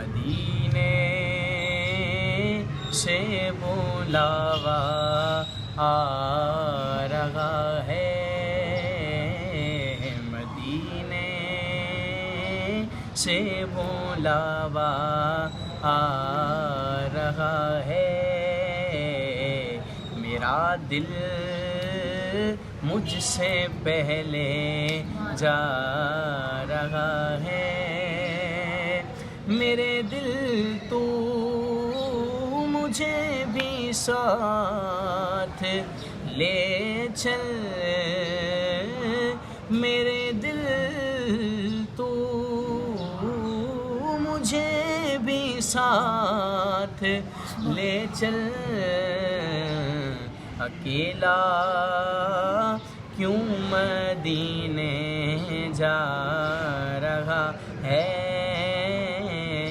مدینے سے بلاوا آ رہا ہے، مدینے سے بلاوا آ رہا ہے، میرا دل مجھ سے پہلے جا رہا ہے، میرے دل تو مجھے بھی ساتھ لے چل، میرے دل تو مجھے بھی ساتھ لے چل، اکیلا کیوں مدینے جا رہا ہے،